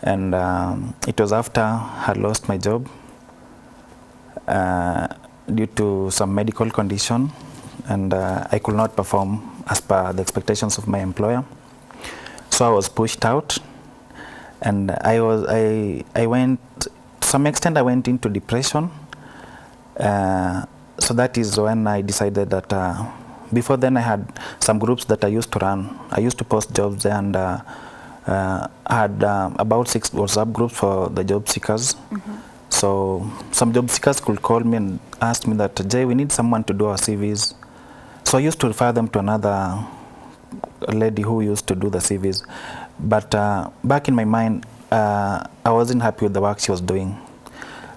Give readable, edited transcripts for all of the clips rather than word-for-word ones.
And it was after I lost my job due to some medical condition, and I could not perform as per the expectations of my employer. So I was pushed out, and I went, to some extent I went into depression. So that is when I decided that before then I had some groups that I used to run. I used to post jobs there, and I had about 6 WhatsApp groups for the job seekers. So some job seekers could call me and ask me that, Jay, we need someone to do our CVs. So I used to refer them to another lady who used to do the CVs. But back in my mind, I wasn't happy with the work she was doing.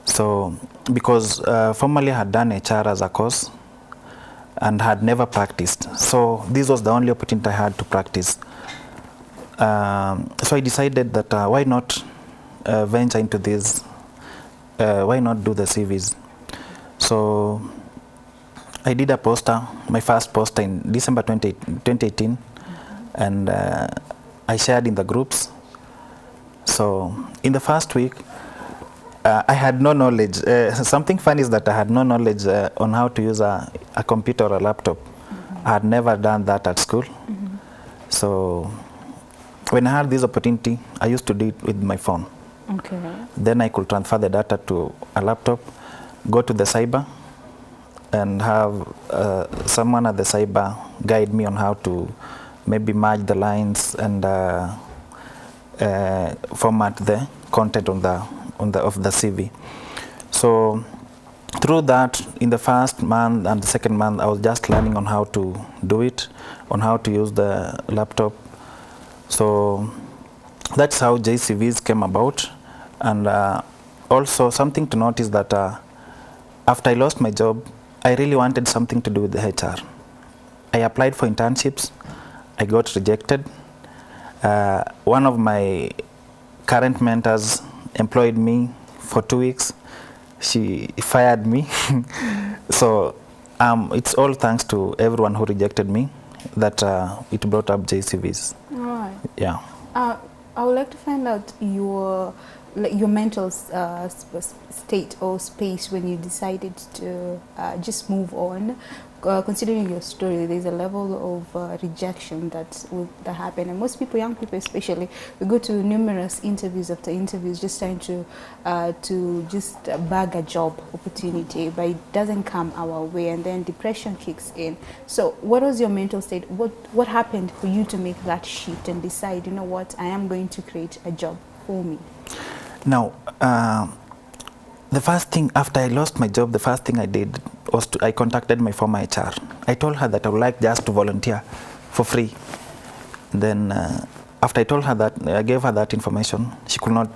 So because formerly I had done HR as a course and had never practiced. So this was the only opportunity I had to practice. So I decided that why not venture into this, why not do the CVs. So I did a poster, my first poster in December 2018, and I shared in the groups. So in the first week, I had no knowledge. Something funny is that I had no knowledge on how to use a computer or a laptop. I had never done that at school. So when I had this opportunity, I used to do it with my phone. Okay. Then I could transfer the data to a laptop, go to the cyber, and have someone at the cyber guide me on how to maybe merge the lines and format the content of the CV. So through that, in the first month and the second month, I was just learning on how to do it, on how to use the laptop. So that's how JCVs came about. And also something to notice that after I lost my job, I really wanted something to do with the HR. I applied for internships. I got rejected. One of my current mentors employed me for 2 weeks. She fired me. So it's all thanks to everyone who rejected me that it brought up JCVs. Right. Yeah. I would like to find out your mental state or space when you decided to just move on. Considering your story, there's a level of rejection that happened, and most people, young people especially, we go to numerous interviews after interviews just trying to just bag a job opportunity, but it doesn't come our way, and then depression kicks in. So what was your mental state? What happened for you to make that shift and decide, you know what, I am going to create a job for me? Now, the first thing after I lost my job, the first thing I did was I contacted my former HR. I told her that I would like just to volunteer for free. Then after I told her that, I gave her that information, she could not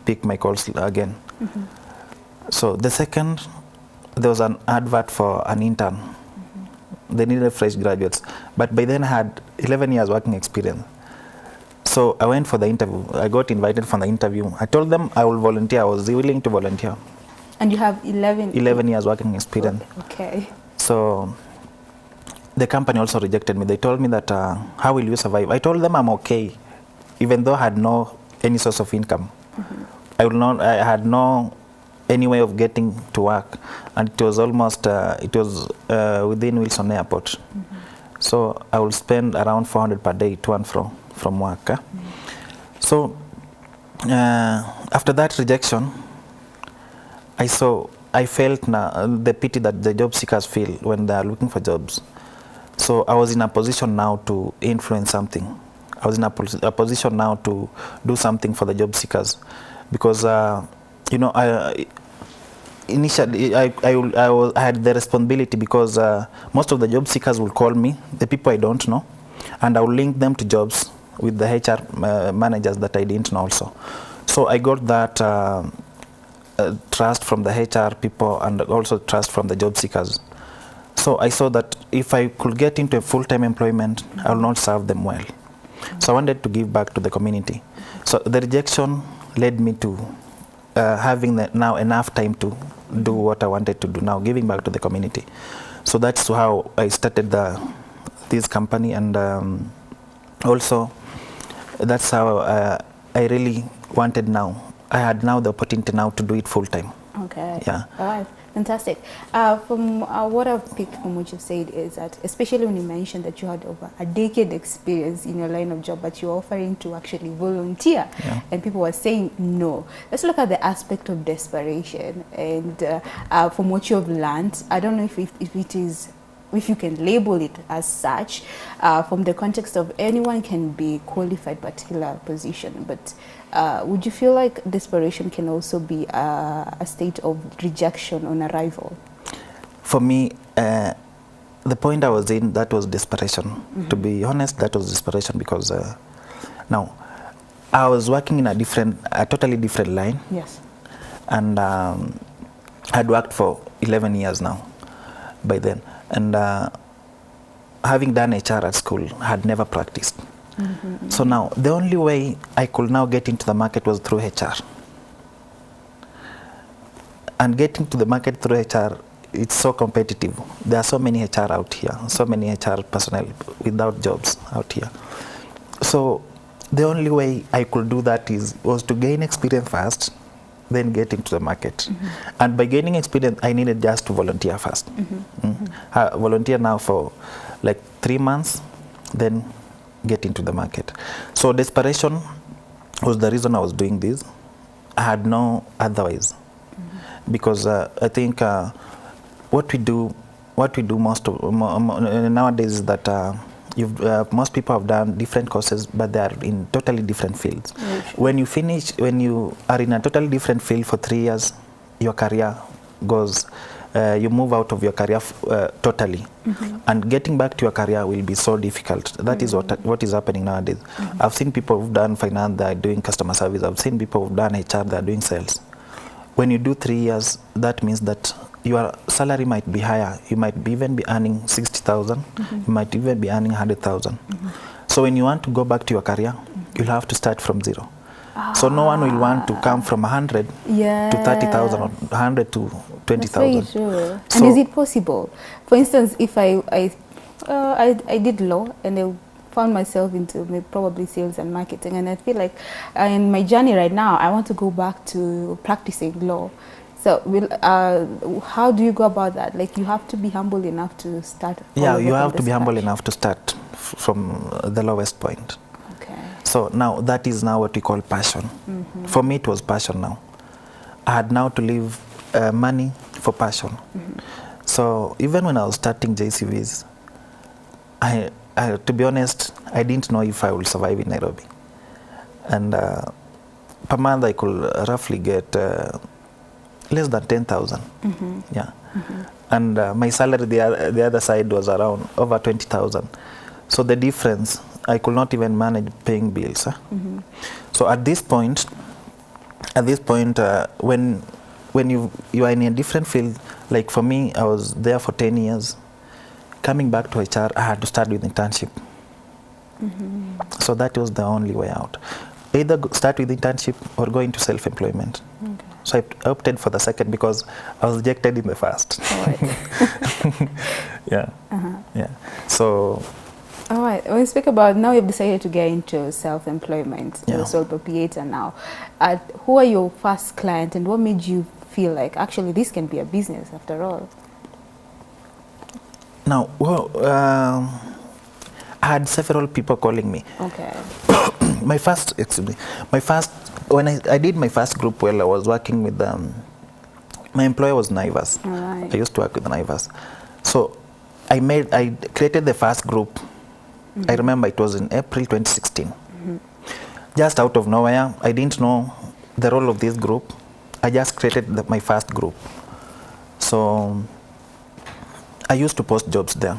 pick my calls again. So the second, there was an advert for an intern. They needed fresh graduates. But by then I had 11 years working experience. So I went for the interview. I got invited for the interview. I told them I will volunteer. I was willing to volunteer. And you have 11 years working experience. Okay. So the company also rejected me. They told me that, how will you survive? I told them I'm okay, even though I had no any source of income. I had no any way of getting to work, and it was almost within Wilson Airport. So I will spend around 400 per day to and from work. So after that rejection, I felt the pity that the job seekers feel when they are looking for jobs. So I was in a position now to influence something. I was in a position now to do something for the job seekers, because initially I had the responsibility, because most of the job seekers will call me, the people I don't know, and I will link them to jobs with the HR managers that I didn't know also. So I got that trust from the HR people and also trust from the job seekers. So I saw that if I could get into a full-time employment, I will not serve them well. So I wanted to give back to the community. So the rejection led me to having now enough time to do what I wanted to do now, giving back to the community. So that's how I started this company, and also that's how I really wanted now. I had now the opportunity now to do it full time. Okay. Yeah. All right. Fantastic. From what I've picked from what you've said is that, especially when you mentioned that you had over a decade experience in your line of job, but you're offering to actually volunteer, and people were saying no. Let's look at the aspect of desperation. And from what you've learned, I don't know if it is, if you can label it as such, from the context of anyone can be qualified particular position, but would you feel like desperation can also be a state of rejection on arrival? For me, the point I was in, that was desperation. To be honest, that was desperation because now I was working in a totally different line. Yes. And I'd worked for 11 years now by then. And having done HR at school, I had never practiced. So now, the only way I could now get into the market was through HR. And getting to the market through HR, it's so competitive. There are so many HR out here, so many HR personnel without jobs out here. So the only way I could do that was to gain experience first, then get into the market. And by gaining experience, I needed just to volunteer first. Volunteer now for like 3 months, then get into the market. So desperation was the reason I was doing this. I had no otherwise, because I think what we do most of nowadays is that most people have done different courses, but they are in totally different fields. When you are in a totally different field for 3 years, your career goes, you move out of your career totally. And getting back to your career will be so difficult. That is what is happening nowadays. I've seen people who've done finance, they are doing customer service. I've seen people who've done HR, they are doing sales. When you do 3 years, that means that your salary might be higher. You might even be earning 60,000. You might even be earning 100,000. So when you want to go back to your career, you'll have to start from zero. So no one will want to come from 100 to 30,000 or 100 to 20,000. That's very true. So, and is it possible? For instance, if I did law and I found myself into probably sales and marketing, and I feel like in my journey right now, I want to go back to practicing law. So how do you go about that? Like, you have to be humble enough to start. Yeah, you have to be humble enough to start from the lowest point. Okay. So now that is now what we call passion. For me, it was passion now. I had now to leave money for passion. So even when I was starting JCVs, to be honest, I didn't know if I would survive in Nairobi. And per month I could roughly get less than 10,000. Yeah. And my salary the other side was around over 20,000. So the difference, I could not even manage paying bills. So at this point, when you are in a different field, like for me, I was there for 10 years. Coming back to HR, I had to start with internship. So that was the only way out. Either start with internship or go into self-employment. So I opted for the second because I was rejected in the first. All right. Yeah. Yeah. So. All right. When we speak about now, you've decided to get into self-employment. Yeah. You're a sole proprietor now. Who are your first client, and what made you feel like actually this can be a business after all? Now, well, I had several people calling me. Okay. When I did my first group, well, I was working with my employer was Naivas. All right. I used to work with Naivas. So I created the first group. I remember it was in April 2016. Just out of nowhere, I didn't know the role of this group. I just created my first group. So I used to post jobs there.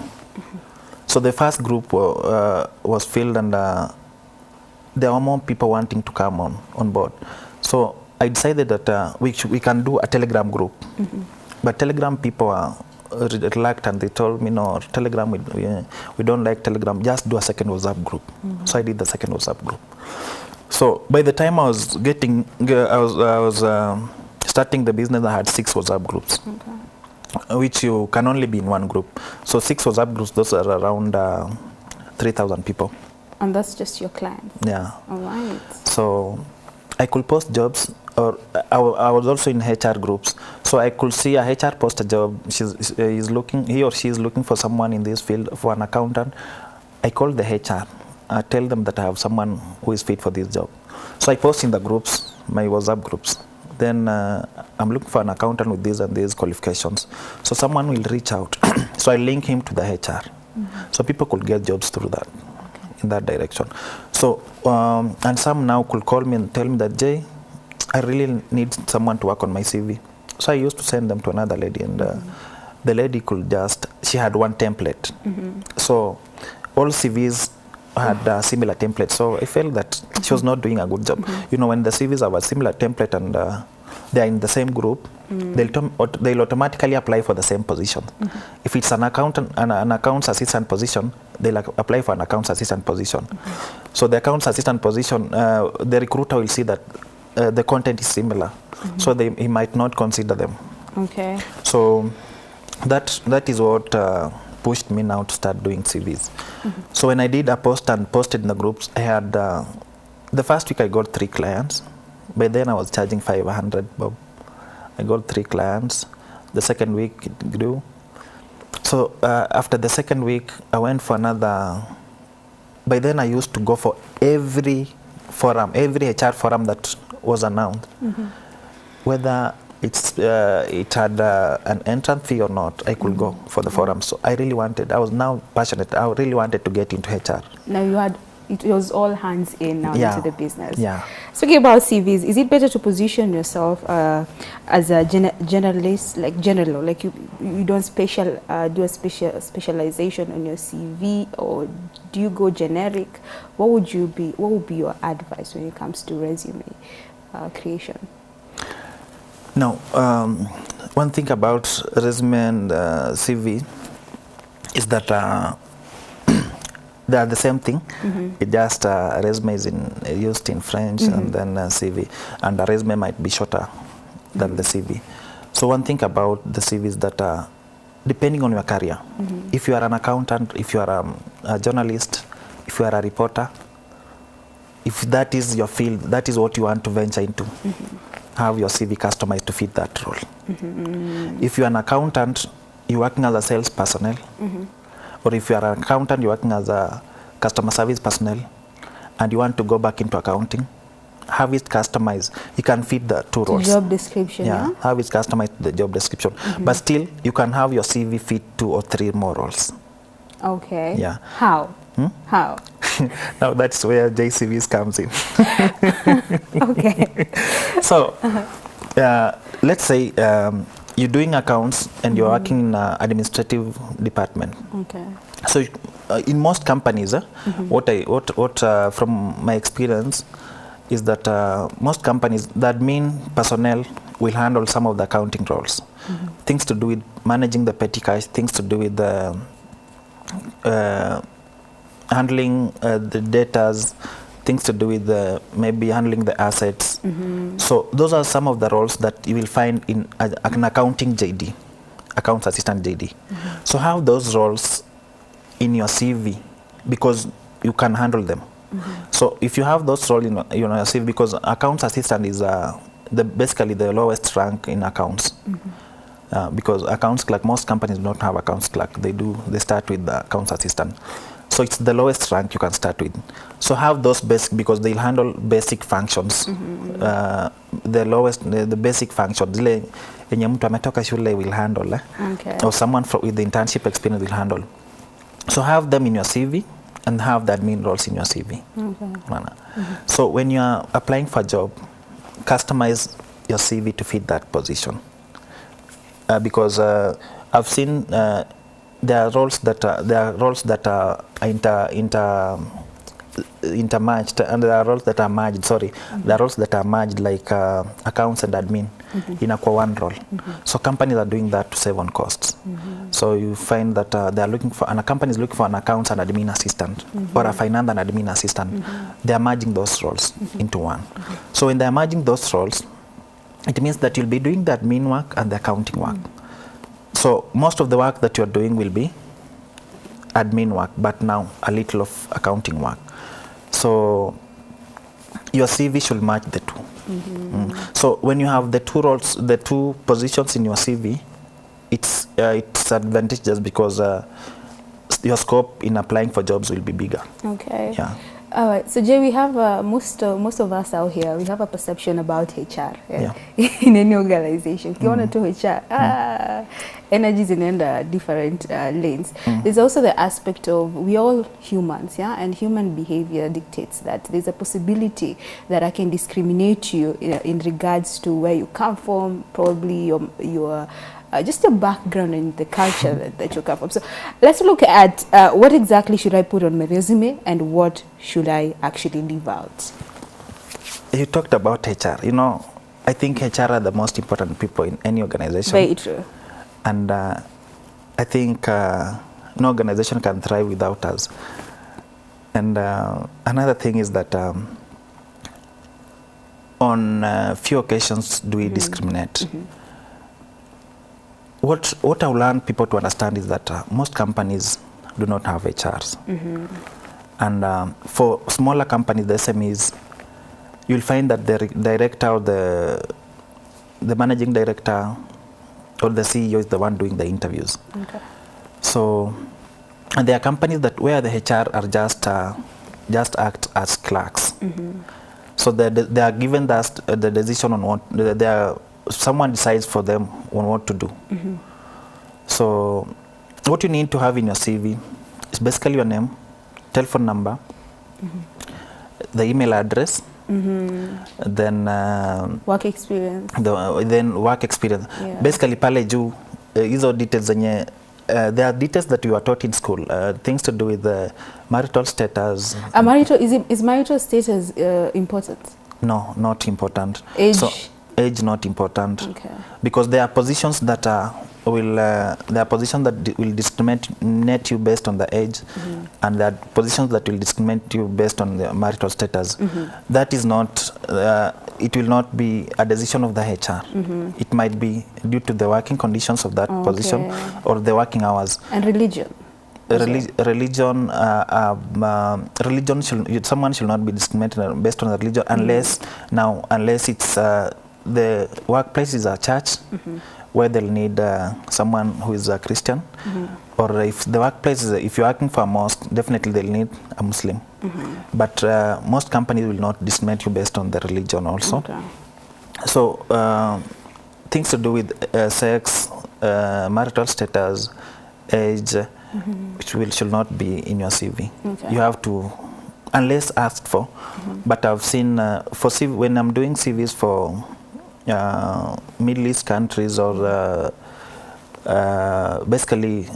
So the first group was filled, and there were more people wanting to come on board. So I decided that we can do a Telegram group. But Telegram people are reluctant. They told me, no, Telegram, we don't like Telegram. Just do a second WhatsApp group. So I did the second WhatsApp group. So by the time I was starting the business, I had 6 WhatsApp groups. Which you can only be in one group. So 6 WhatsApp groups, those are around 3,000 people. And that's just your clients? Yeah. All right. So I could post jobs, or I was also in HR groups. So I could see a HR post a job. He or she is looking for someone in this field, for an accountant. I call the HR. I tell them that I have someone who is fit for this job. So I post in the groups, my WhatsApp groups. Then I'm looking for an accountant with these and these qualifications. So someone will reach out. So I link him to the HR. So people could get jobs through that, in that direction. So, and some now could call me and tell me that, Jay, I really need someone to work on my CV. So I used to send them to another lady, and the lady could just, she had one template. So all CVs had a similar template. So I felt that she was not doing a good job. You know, when the CVs have a similar template and they are in the same group, they'll automatically apply for the same position. If it's an accountant, an accounts assistant position, they'll apply for an accounts assistant position. So the accounts assistant position, the recruiter will see that the content is similar, so he might not consider them. Okay. So that is what pushed me now to start doing CVs. So when I did a post and posted in the groups, I had the first week I got 3 clients. By then I was charging 500 bob. I got 3 clients. The second week it grew. So after the second week I went for another. By then I used to go for every forum, every HR forum that was announced, whether it had an entrance fee or not, I could go for the forum. So I really wanted, I was now passionate, I really wanted to get into HR. Now you had, it was all hands in now into the business. Yeah. Speaking about CVs, is it better to position yourself as a generalist, like general, like you don't do a specialization on your CV, or do you go generic? What would be your advice when it comes to resume creation? Now, one thing about resume and CV is that they are the same thing. It just resume is used in French, and then CV, and the resume might be shorter than the CV. So one thing about the CV is that depending on your career, if you are an accountant, if you are a journalist, if you are a reporter, if that is your field, that is what you want to venture into, have your CV customized to fit that role. If you are an accountant, you're working as a sales personnel, or if you are an accountant, you're working as a customer service personnel, and you want to go back into accounting, have it customized. You can fit the 2 roles. Job description, yeah? Have it customized to the job description. But still, you can have your CV fit 2 or 3 more roles. Okay. Yeah. How? How? Now that's where JCVs comes in. Okay. So, let's say you're doing accounts and you're working in an administrative department. Okay. So, in most companies, what from my experience is that most companies, the admin personnel will handle some of the accounting roles. Things to do with managing the petty cash, things to do with the handling the datas, things to do with maybe handling the assets. So those are some of the roles that you will find in an accounting JD, accounts assistant JD. So have those roles in your CV because you can handle them. So if you have those roles in your CV, because accounts assistant is basically the lowest rank in accounts. Because accounts clerk, most companies don't have accounts clerk. They start with the accounts assistant. So it's the lowest rank you can start with. So have those basic, because they'll handle basic functions. The basic functions. Zile yenye mtu ametoka shule will handle. Or someone with the internship experience will handle. So have them in your CV and have the admin roles in your CV. So when you are applying for a job, customize your CV to fit that position. Because I've seen there are roles that are intermerged, and there are roles that are merged. Sorry, there are roles that are merged, like accounts and admin in a one role. So companies are doing that to save on costs. So you find that they are looking for, and a company is looking for an accounts and admin assistant, or a finance and admin assistant. They are merging those roles into one. So when they are merging those roles, it means that you'll be doing the admin work and the accounting work. So most of the work that you're doing will be admin work, but now a little of accounting work. So your CV should match the two. So when you have the two roles, the two positions in your CV, it's advantageous because your scope in applying for jobs will be bigger. Okay. Yeah. All right. So Jay, we have most of us out here, we have a perception about HR in any organization. If you want to HR, energies in different lanes. There's also the aspect of we all humans, and human behavior dictates that there's a possibility that I can discriminate you in regards to where you come from, probably your just your background and the culture that you come from. So let's look at what exactly should I put on my resume and what should I actually leave out. You talked about HR. You know, I think HR are the most important people in any organization. Very true. And I think no organization can thrive without us. And another thing is that on few occasions do we discriminate. What I want people to understand is that most companies do not have HRs. And for smaller companies, the SMEs, you'll find that the director or the managing director or the CEO is the one doing the interviews. Okay. So, and there are companies that where the HR are just act as clerks. So they are given the decision on what someone decides for them on what to do. So what you need to have in your CV is basically your name, telephone number, the email address, then work experience. Then work experience. Basically pale juu hizo details zenye there are details that you are taught in school, things to do with marital status. Is marital status important? No, not important. Age? So, age not important. Okay. Because there are positions that will discriminate you based on the age, and there are positions that will discriminate you based on the marital status. That is not it will not be a decision of the HR. It might be due to the working conditions of that position or the working hours. And religion. Religion, someone should not be discriminated based on the religion unless it's the workplace is a church where they'll need someone who is a Christian, or if the workplace is if you're working for a mosque, definitely they'll need a Muslim. But most companies will not discriminate you based on the religion also. Okay. So things to do with sex, marital status, age, which should not be in your CV. Okay. You have to, unless asked for. But I've seen for CV, when I'm doing CVs for Middle East countries or basically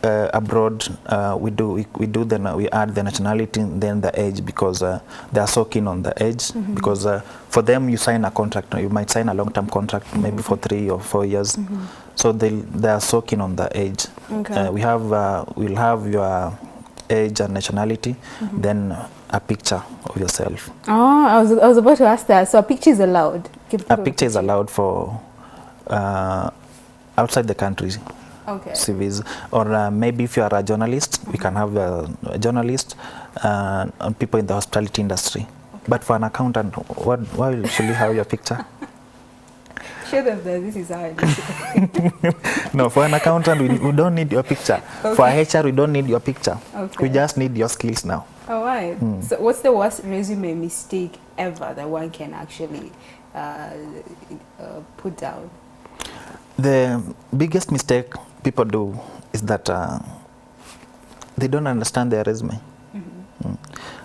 abroad, we add the nationality, then the age, because they are so keen on the age. Because for them, you sign a contract, you might sign a long-term contract, maybe for 3 or 4 years. So they are so keen on the age. Okay. We'll have your age and nationality, then a picture of yourself. Oh, I was about to ask that. So a picture is allowed? A picture is allowed for outside the country. Okay. CVs, or maybe if you are a journalist, we can have a journalist and people in the hospitality industry. Okay. But for an accountant, why should you have your picture? Show them that this is how it No, for an accountant, we don't need your picture. Okay. For a HR, we don't need your picture. Okay. We just need your skills now. All right. So what's the worst resume mistake ever that one can actually put down? The biggest mistake people do is that they don't understand their resume.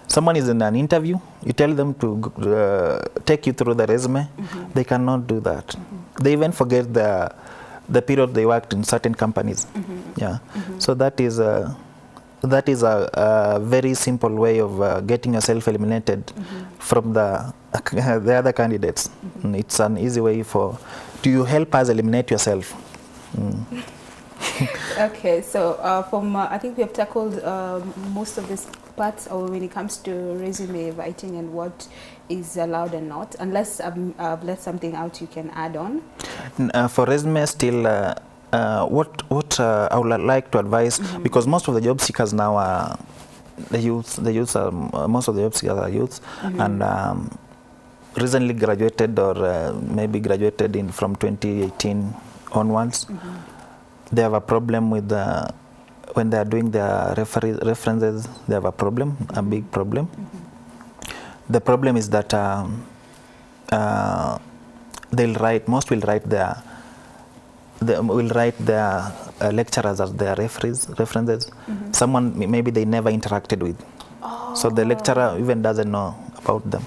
Someone is in an interview, you tell them to take you through the resume, they cannot do that. They even forget the period they worked in certain companies. So that is a very simple way of getting yourself eliminated from the other candidates. It's an easy way do you help us eliminate yourself? Okay, so I think we have tackled most of these parts, or when it comes to resume writing and what is allowed and not, unless I've left something out you can add on. For resume still, what I would like to advise, because most of the job seekers now are the youth. Most of the job seekers are youth, and recently graduated or maybe graduated from 2018 onwards, they have a problem with when they are doing their references, they have a problem, a big problem. The problem is that most will write their lecturers as their references. Someone maybe they never interacted with. So the lecturer even doesn't know about them.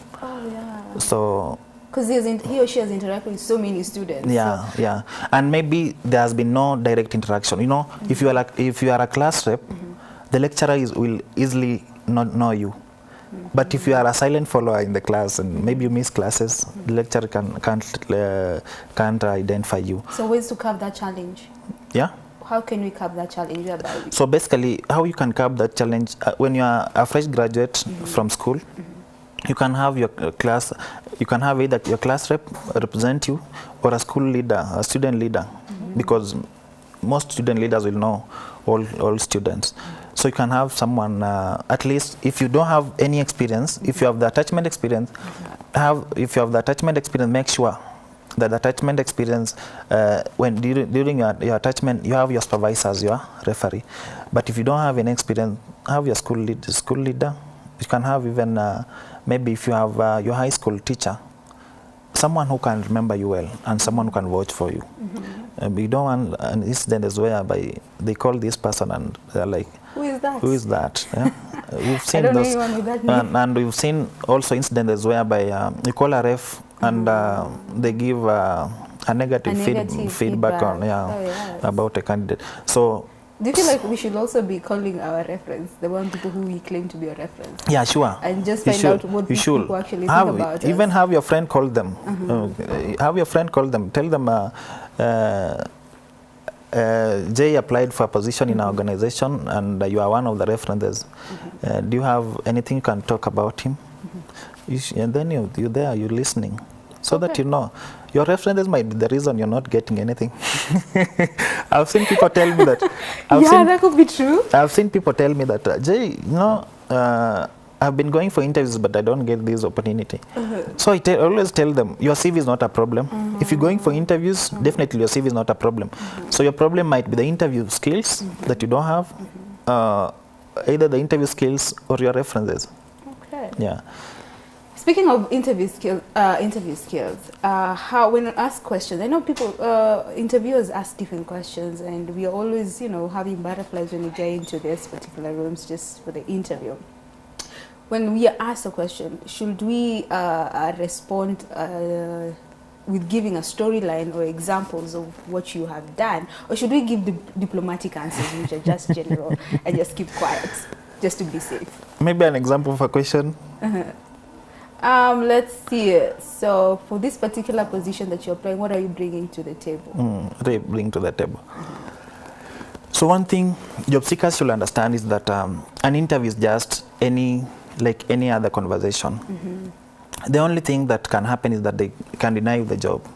So because he or she has interacted with so many students. Yeah, and maybe there has been no direct interaction. You know, if you are a class rep, the lecturer will easily not know you. But if you are a silent follower in the class and maybe you miss classes, the lecturer can't identify you. So ways to curb that challenge? Yeah. How can we curb that challenge? So basically, how you can curb that challenge, when you are a fresh graduate from school, you can have your class, you can have either your class rep represent you or a school leader, a student leader, because most student leaders will know all students. So you can have someone, at least if you don't have any experience, if you have the attachment experience, make sure that the attachment experience, when during your attachment, you have your supervisors, your referee. But if you don't have any experience, have your school leader. You can have even, maybe if you have your high school teacher, someone who can remember you well and someone who can vouch for you. We don't want an incident as whereby they call this person and they're like, who is that? Who is that? Yeah? We've seen I don't those, know anyone with that name. and we've seen also incidents whereby you call a ref and they give a negative feedback on about a candidate. So do you feel like we should also be calling our reference, the one people who we claim to be a reference? Yeah, sure. And just find out what people actually think about even us. Have your friend call them. Have your friend call them. Tell them, Jay applied for a position in our organization and you are one of the references. Do you have anything you can talk about him? And then you're there, you're listening. So that you know, your references might be the reason you're not getting anything. I've seen people tell me that. That could be true. I've seen people tell me that, Jay, you know, I've been going for interviews, but I don't get this opportunity. So I always tell them, your CV is not a problem. If you're going for interviews, definitely your CV is not a problem. So your problem might be the interview skills that you don't have, either the interview skills or your references. Okay. Yeah. Speaking of interview skills, how when I ask questions, I know people, interviewers ask different questions, and we are always, you know, having butterflies when we get into this particular rooms just for the interview. When we are asked a question, should we respond with giving a storyline or examples of what you have done, or should we give the diplomatic answers, which are just general, and just keep quiet, just to be safe? Maybe an example of a question. Let's see. So for this particular position that you're playing, what are you bringing to the table? Bring to the table. So one thing job seekers should understand is that an interview is just like any other conversation. The only thing that can happen is that they can deny you the job.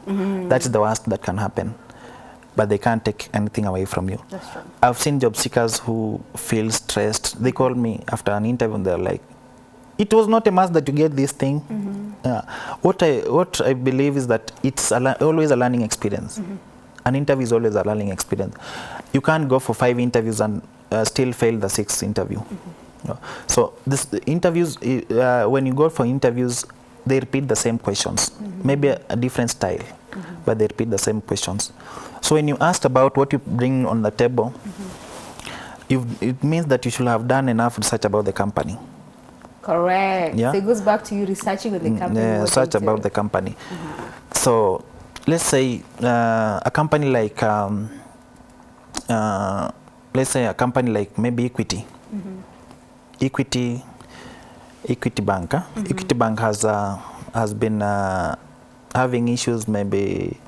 That's the worst that can happen. But they can't take anything away from you. That's true. I've seen job seekers who feel stressed. They call me after an interview and they're like, it was not a must that you get this thing. What I believe is that it's always a learning experience. An interview is always a learning experience. You can't go for 5 interviews and still fail the 6th interview. So the interviews, when you go for interviews, they repeat the same questions, maybe a different style, but they repeat the same questions. So when you asked about what you bring on the table, it means that you should have done enough research about the company. Correct. Yeah? So it goes back to you researching on the company. Research about the company. So let's say a company like, maybe Equity. Equity Bank. Equity Bank has been having issues maybe,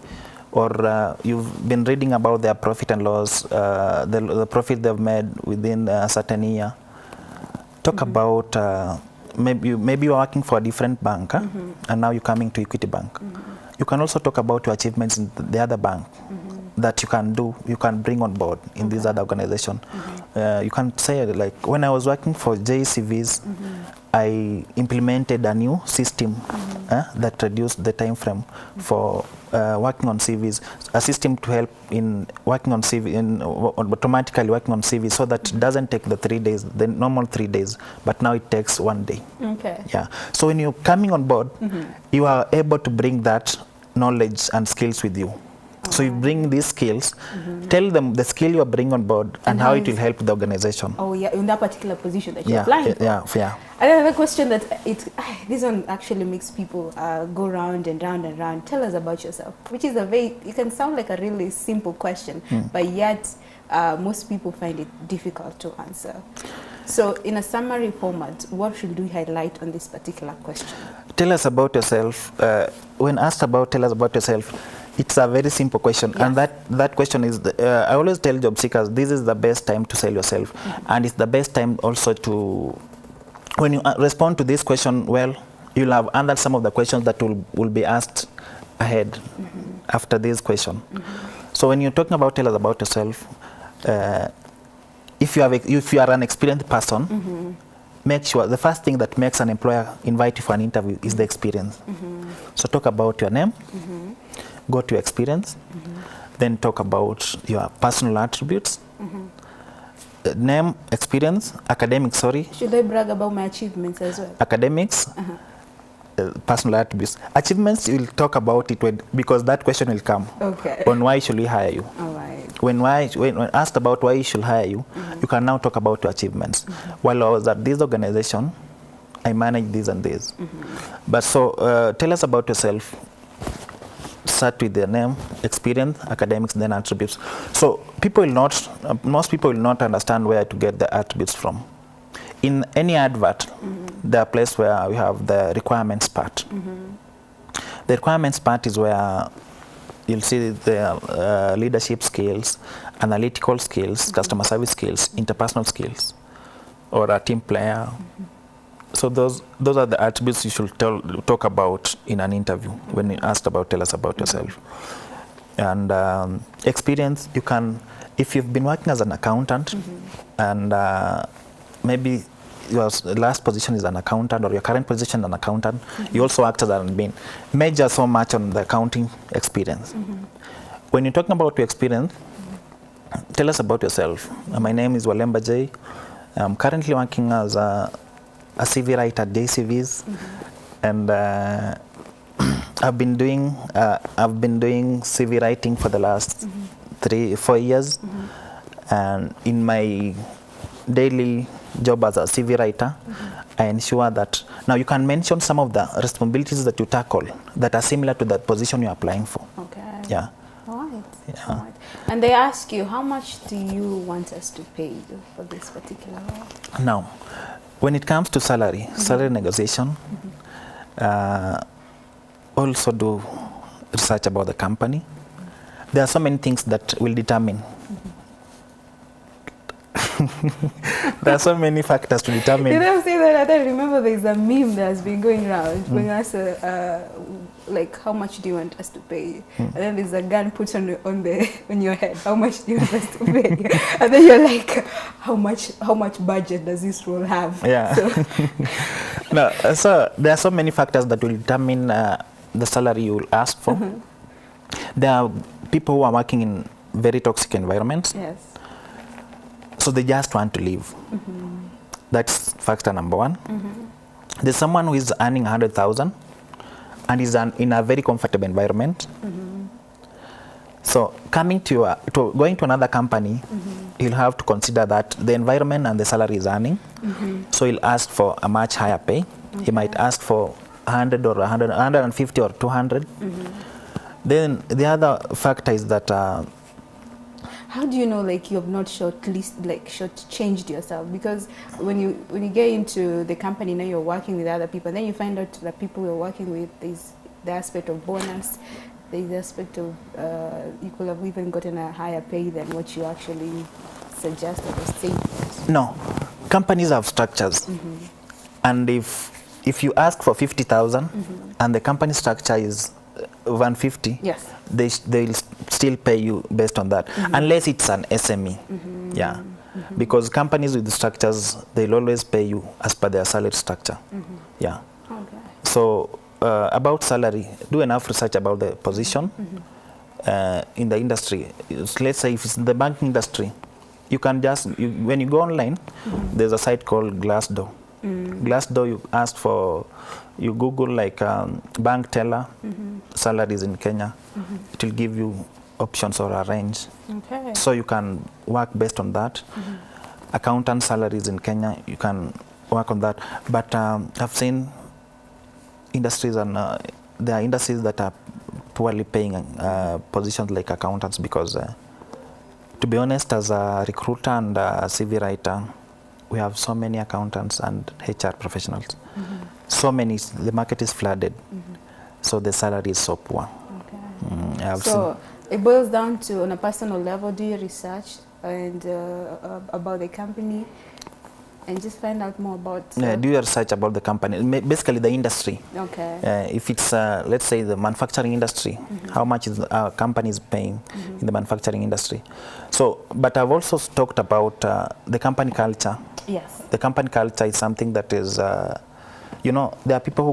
or you've been reading about their profit and loss, the profit they've made within a certain year. Talk about maybe you're working for a different bank and now you're coming to Equity Bank. You can also talk about your achievements in the other bank that you can bring on board in this other organization. You can say, like, when I was working for JCVs, I implemented a new system that reduce the time frame for working on CVs, a system to help in working on CV, automatically working on CV, so that it doesn't take the 3 days, the normal 3 days, but now it takes 1 day. Okay. Yeah. So when you're coming on board, you are able to bring that knowledge and skills with you. So you bring these skills, tell them the skill you are bringing on board and how it will help the organization. Oh yeah, in that particular position that you're applying for. Yeah. Another question that this one actually makes people go round and round and round. Tell us about yourself, which is it can sound like a really simple question, but yet most people find it difficult to answer. So in a summary format, what should we highlight on this particular question? Tell us about yourself. When asked about tell us about yourself, it's a very simple question, and that question is, I always tell job seekers, this is the best time to sell yourself, and it's the best time also to, when you respond to this question well, you'll have answered some of the questions that will be asked ahead after this question. So when you're talking about tell us about yourself, if you are an experienced person, make sure the first thing that makes an employer invite you for an interview is the experience. So talk about your name, go to your experience, then talk about your personal attributes, name, experience, academics, Should I brag about my achievements as well? Academics, personal attributes. Achievements, you'll talk about it because that question will come. Okay. On why should we hire you? All right. When asked about why you should hire you, you can now talk about your achievements. While I was at this organization, I managed this and this. But so tell us about yourself. Start with their name, experience, academics, then attributes. So people will not, most people will not understand where to get the attributes from. In any advert, there are places where we have the requirements part. The requirements part is where you'll see the leadership skills, analytical skills, customer service skills, interpersonal skills, or a team player. So those are the attributes you should talk about in an interview when you're asked about tell us about yourself. And experience, you can, if you've been working as an accountant and maybe your last position is an accountant or your current position is an accountant, you also act as an admin. Major so much on the accounting experience. When you're talking about your experience, tell us about yourself. My name is Walemba J. I'm currently working as a CV writer at JCVs, and I've been doing CV writing for the last 3-4 years, and in my daily job as a CV writer, I ensure that now you can mention some of the responsibilities that you tackle that are similar to the position you're applying for. Okay. Yeah. All right. Yeah. All right. And they ask you, how much do you want us to pay you for this particular role? Now, when it comes to salary negotiation, also do research about the company. There are so many things that will determine. There are so many factors to determine. Did I say that? I remember there's a meme that has been going around when you ask, like, how much do you want us to pay you? And then there's a gun put on your head. How much do you want us to pay you? And then you're like, how much budget does this role have? Yeah. So, no, so there are so many factors that will determine the salary you will ask for. There are people who are working in very toxic environments. Yes. So they just want to leave. That's factor number one. There's someone who is earning 100,000 and is in a very comfortable environment. So coming to going to another company, you'll have to consider that the environment and the salary is earning. So he'll ask for a much higher pay. He might ask for 100 or 150 or 200. Then the other factor is that how do you know, like, you have not short-changed yourself? Because when you get into the company, now you're working with other people, then you find out that people you're working with, there's the aspect of bonus, there's the aspect of you could have even gotten a higher pay than what you actually suggested or said. No, companies have structures, and if you ask for 50,000 and the company structure is 150, yes, they will still pay you based on that, unless it's an SME. Yeah, because companies with the structures, they'll always pay you as per their salary structure. Yeah. Okay. So about salary, do enough research about the position in the industry. Let's say if it's in the banking industry, you can just, when you go online, there's a site called Glassdoor. Glassdoor, you ask for, you Google like bank teller salaries in Kenya. It will give you options or a range. Okay. So you can work based on that. Accountant salaries in Kenya, you can work on that. But I've seen industries, and there are industries that are poorly paying positions like accountants, because to be honest, as a recruiter and a CV writer, we have so many accountants and HR professionals. So many, the market is flooded. So the salary is so poor. Okay. So it boils down to, on a personal level, do your research and about the company, and just find out more about... do your research about the company, basically the industry. Okay. If it's, let's say, the manufacturing industry, how much is our company is paying in the manufacturing industry. So, but I've also talked about the company culture. Yes. The company culture is something that is, you know, there are people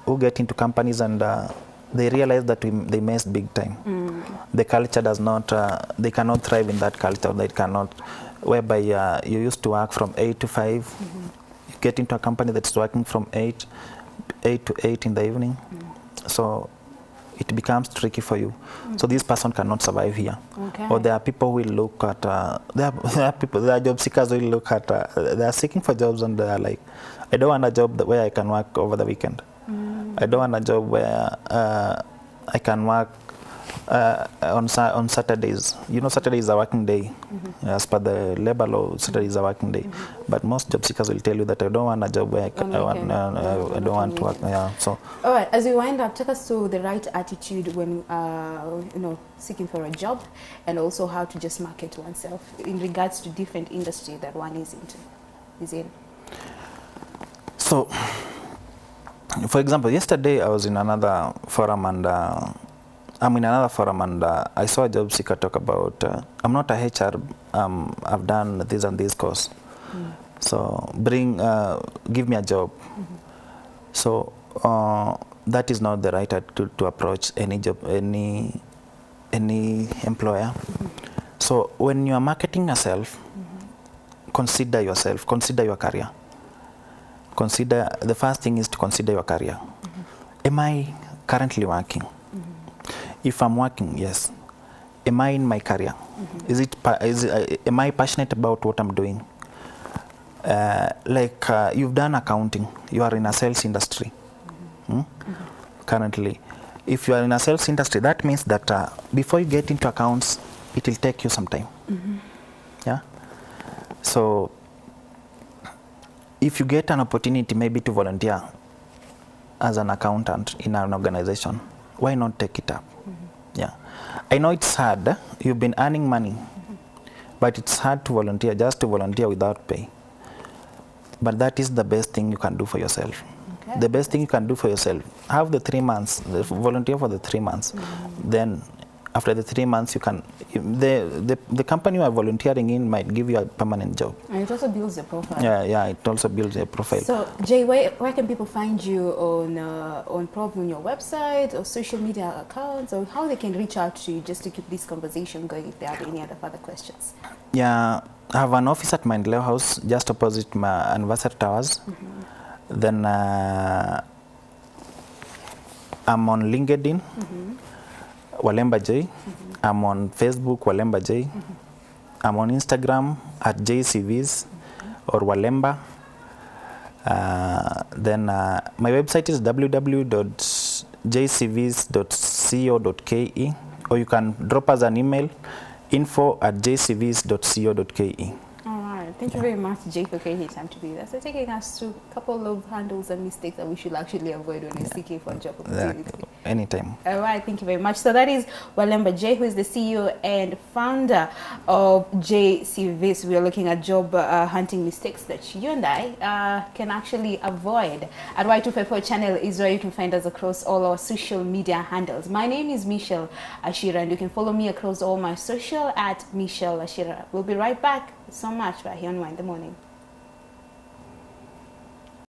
who get into companies and they realize that they missed big time. The culture does not, they cannot thrive in that culture. They cannot, whereby you used to work from 8 to 5, you get into a company that's working from 8 to 8 in the evening. So it becomes tricky for you. So this person cannot survive here. Okay. Or there are people who will look at, there are job seekers who will look at, they are seeking for jobs and they are like, I don't want a job where I can work over the weekend. I don't want a job where I can work on Saturdays. You know, Saturday is a working day. As per the labor law, Saturday is a working day. But most job seekers will tell you that I don't want a job where I don't want to work. Yeah. So. All right. As we wind up, take us through the right attitude when you know, seeking for a job, and also how to just market oneself in regards to different industry that one is in. So, for example, yesterday I was in another forum, and I'm in another forum, and I saw a job seeker talk about, I'm not a HR, I've done this and this course. So give me a job. So that is not the right attitude to approach any job, any employer. So when you are marketing yourself, consider yourself, consider your career. Consider, the first thing is to consider your career. Am I currently working? If I'm working, yes. Am I in my career? Am I passionate about what I'm doing? You've done accounting, you are in a sales industry. Currently, if you are in a sales industry, that means that before you get into accounts, it will take you some time. Yeah. So if you get an opportunity maybe to volunteer as an accountant in an organization, why not take it up? Yeah, I know it's hard. You've been earning money, but it's hard to volunteer, just to volunteer without pay. But that is the best thing you can do for yourself. Okay. The best thing you can do for yourself, have the 3 months, volunteer for the 3 months. Then after the 3 months, you can, the company you are volunteering in might give you a permanent job. And it also builds a profile. Yeah, it also builds a profile. So, Jay, where can people find you on probably on your website or social media accounts, or how they can reach out to you just to keep this conversation going if they have any other further questions? Yeah, I have an office at Maendeleo House, just opposite my Anniversary Towers. Then I'm on LinkedIn. Walemba J. I'm on Facebook, Walemba J. I'm on Instagram at JCVs or Walemba. Then my website is www.jcvs.co.ke, or you can drop us an email, info@jcvs.co.ke. Thank you very much, Jay, for creating time to be with us. So taking us through a couple of handles and mistakes that we should actually avoid when we're seeking for a job opportunity. Anytime. All right, thank you very much. So that is Walemba Jay, who is the CEO and founder of JCVs. We are looking at job hunting mistakes that you and I can actually avoid. At Y254 channel is where you can find us across all our social media handles. My name is Michelle Ashira, and you can follow me across all my social at Michelle Ashira. We'll be right back. So much right here on Why in the Morning.